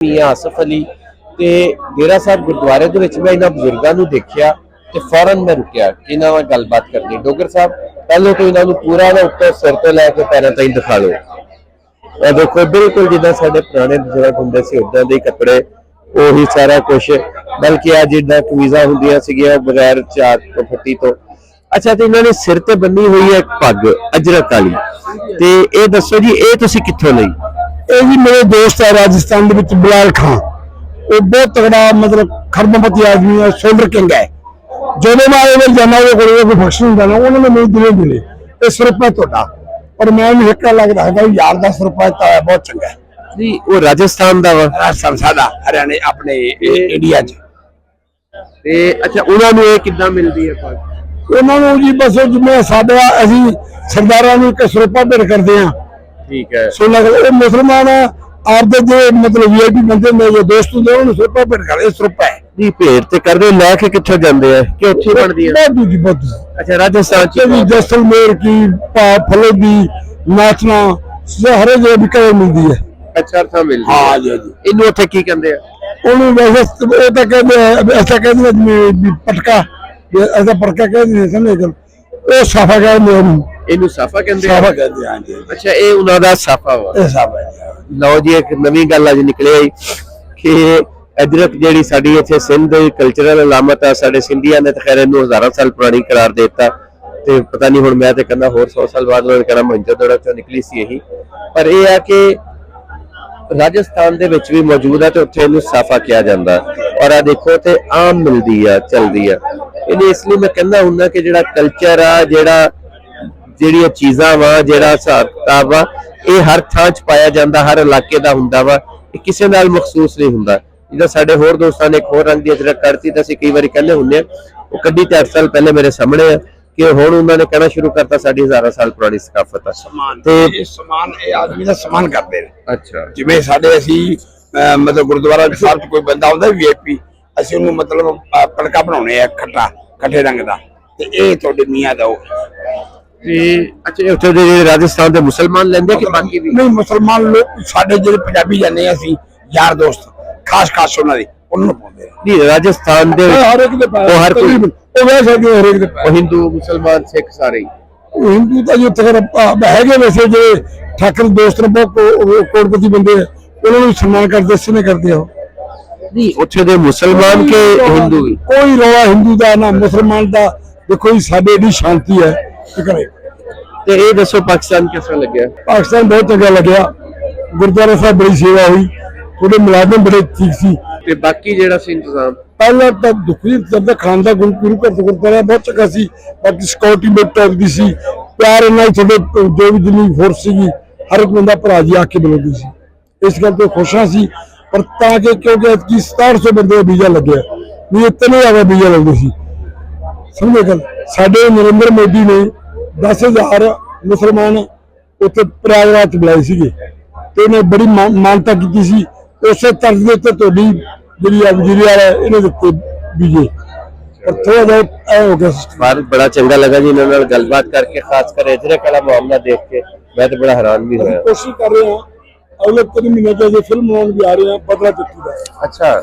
मियां आसिफ अली ते डेरा साहब गुरुद्वारे दे विच मैं इन्हां बुजुर्गां नूं देखिया ते फौरन मैं रुकिया कि इन्हां नाल गलबात करनी। डोगर साहब पहले तो इन्हां नूं पूरा ना उत्ते सिर तो लैके पैरों ताईं दिखा लो। देखो बिल्कुल जिद्दां साडे पुराने बुजुर्ग हुंदे सी उदां दे कपड़े ਉਹੀ सारा कुछ, बल्कि आ जिद्दां कमीज़ां हुंदियां सीगियां बगैर चाक तो फट्टी तो। अच्छा तो इन्होंने सिर ते बन्नी हुई है एक पग अजरक वाली, ते ये दसो जी ये तुसीं कित्थों लई? ये जी मेरे दोस्त है राजस्थान के विच बिलाल खां, वो बहुत तगड़ा मतलब खरबपति आदमी है, सोल्डर किंग है। जो मैं जाना कोई फंक्शन होंदा ना उन्होंने मेरे दिले दिले ये ₹100 तोड़ा, और मैं एक लग रहा यार ₹10 तो है बहुत चंगा है जी। वो राजस्थान दा वा? राजस्थान सादा हरियाणा अपने इंडिया च। ते अच्छा उन्हां नूं ये किद्दां मिलदी है पग? उन्होंने जी बस जिम्मे साडा असीं सरदारां नूं एक सरपा भेंट करदे हां। ठीक है। 16 मुसलमान आपदे जो मतलब वीआईपी बंदे मेरे दोस्त होंदे उन्होंने सरपा भेंट कर ₹100 है जी। भेंट ते करदे लैके कित्थों जांदे हैं कि उत्थे बनदी है? बहुत जी बहुत। अच्छा राजस्थान च जैसलमेर की फलोदी नाचना हर जगह भी कदर मिलती है। अच्छा था मिलदी हाँ है। जी जी। इन्हू उत्थे की कहंदे आ? उन्होंने वैसे वो तो कहते ऐसा कहते हैं पटका, ऐसा पटका कहते हैं समझे कल वो साफा कहते हैं, इन्हू साफा कहंदे आ? साफा कहते हैं। हाँ जी। अच्छा ये उन्हां दा साफा वा? ये साफा है। लो जी एक नवी गल अज निकली आई कि अजरक जिहड़ी साडी इत्थे सिंध दी कल्चरल अलामत आ, साडे सिंधियां ने तो खैर इन्हू हज़ारां साल पुरानी करार देता, ते पता नहीं हुण मैं ते कहना होर 100 साल बाद उन्होंने कहना मोहनजोदड़ो चों निकली सी यही। पर यह है कि राजस्थान दे विच भी मौजूद है तो उत्थे इहनूं साफा किया जाता है, और आ देखो ते आम मिलदी है चलदी है। इन्हें इसलिए मैं कहना हुंदा कि जिहड़ा कल्चर आ, जिहड़ियां चीज़ां वा, जिहड़ा हिसाब किताब वा, ये हर थां च पाया जाता, हर इलाके का हुंदा वा, किसी नाल मखसूस नहीं हुंदा। जिद्दां साडे होर दोस्तां ने एक होर रंग दी अजरक करती तो असीं कई बारी कहने हुंदे आ, वो कड्डी ते 8 साल पहले मेरे सामने है कि हुण उन्होंने कहना शुरू करता साडी हज़ारां साल पुरानी सकाफत है ते समान ये आदमी दा समान करदे ने। अच्छा जिवें साडे असीं मतलब गुरुद्वारा साहब च कोई बंदा आउंदा वीआईपी, असीं उहनूं मतलब पड़का बनाउने आ खट्टा खट्टे रंग दा, ते ये तुहाडे मियां दा अच्छा उत्थे दे राजस्थान दे मुसलमान लेंदे कि बाकी भी? नहीं मुसलमान लोग साडे जिहड़े पंजाबी जाने असीं यार दोस्त खास उन्हां दे उन्हां पाउंदे नहीं राजस्थान दे हर एक दे वो हर कोई ਉਹ ਵੈਸੇ ਕਿ ਹਰ ਇੱਕ ਦੇ हिंदू मुसलमान सिख सारे ही ਹਿੰਦੂ ਤਾਂ ਜਿੱਥੇ ਹੈਗੇ ਵੈਸੇ ਜੇ ਠਾਕਰ ਦੋਸਤ ਨੇ ਬਹੁਤ ਕੋਟਪਤੀ ਬੰਦੇ ਉਹਨਾਂ ਨੂੰ ਸਨਮਾਨ ਕਰਦੇ ਸਿਨੇ ਕਰਦੇ ਹੋ नहीं उत्थे दे मुसलमान के हिंदू ही? ਕੋਈ ਰੌਲਾ ਹਿੰਦੂ ਦਾ ਨਾ ਮੁਸਲਮਾਨ ਦਾ। ਦੇਖੋ ਜੀ ਸਾਡੇ ਏਡੀ ਸ਼ਾਂਤੀ ਹੈ ਕਿ ਕਰੇ। ते ये दसो पाकिस्तान कैसा लगे? ਪਾਕਿਸਤਾਨ ਬਹੁਤ ਚੰਗਾ ਲੱਗਿਆ, ਗੁਰਦੁਆਰਾ ਸਾਹਿਬ ਬੜੀ ਸੇਵਾ ਹੋਈ, ਥੋੜੇ ਮੁਲਾਜ਼ਮ ਬੜੇ ਠੀਕ ਸੀ। ते बाकी जेड़ा सी इंतजाम ਪਹਿਲਾਂ ਤਾਂ ਦੁਖੀ ਜਦ ਖਾਨ ਦਾ ਗੁਰੂ ਘਰ ਤੋਂ ਗੁਰਦੁਆਰਾ ਬਹੁਤ ਚੰਗਾ ਸੀ, ਬਾਕੀ ਸਿਕਿਉਰਿਟੀ ਬਹੁਤ ਟੌਪ ਦੀ ਸੀ, ਪਿਆਰ ਨਾਲ ਤੁਹਾਡੇ ਜੋ ਵੀ ਦਿੱਲੀ ਫੋਰਸ ਸੀਗੀ ਹਰ ਇੱਕ ਬੰਦਾ ਭਰਾ ਜੀ ਆ ਕੇ ਮਿਲਦੀ ਸੀ, ਇਸ ਗੱਲ ਤੋਂ ਖੁਸ਼ ਹਾਂ ਸੀ। ਪਰ ਤਾਂ ਕਿ ਕਿਉਂਕਿ 6700 ਬੰਦੇ ਦਾ ਵੀਜ਼ਾ ਲੱਗਿਆ, ਨਹੀਂ ਇਤਨੇ ਜ਼ਿਆਦਾ ਵੀਜ਼ਾ ਲੱਗਦੇ ਸੀ ਸਮਝੇ ਗੱਲ। ਸਾਡੇ ਨਰਿੰਦਰ ਮੋਦੀ ਨੇ 10,000 ਮੁਸਲਮਾਨ ਉੱਥੇ ਪ੍ਰਯਾਗਰਾਜ ਚ ਬੁਲਾਏ ਸੀਗੇ, ਤੇ ਇਹਨੇ ਬੜੀ ਮਾਨਤਾ ਕੀਤੀ ਸੀ। ਉਸੇ ਤਰਜ਼ ਦੇ ਉੱਤੇ ਤੁਹਾਡੀ ਜਿਹੜੀ ਆ ਵਜ਼ੀਰ ਵਾਲਾ ਇਹਨੇ ਦਿੱਤੇ ਵੀਜ਼ੇ, पर थोड़ा बहुत हो गया। भारत बड़ा चंगा लगा जी इन्होंने गलबात करके, खासकर अजरक वाला मामला देख के मैं तो बड़ा हैरान भी हुआ। कोशिश कर रहे हैं अगले 3 महीने फिल्म भी आ रहे हैं बदला चिट्ठी का। अच्छा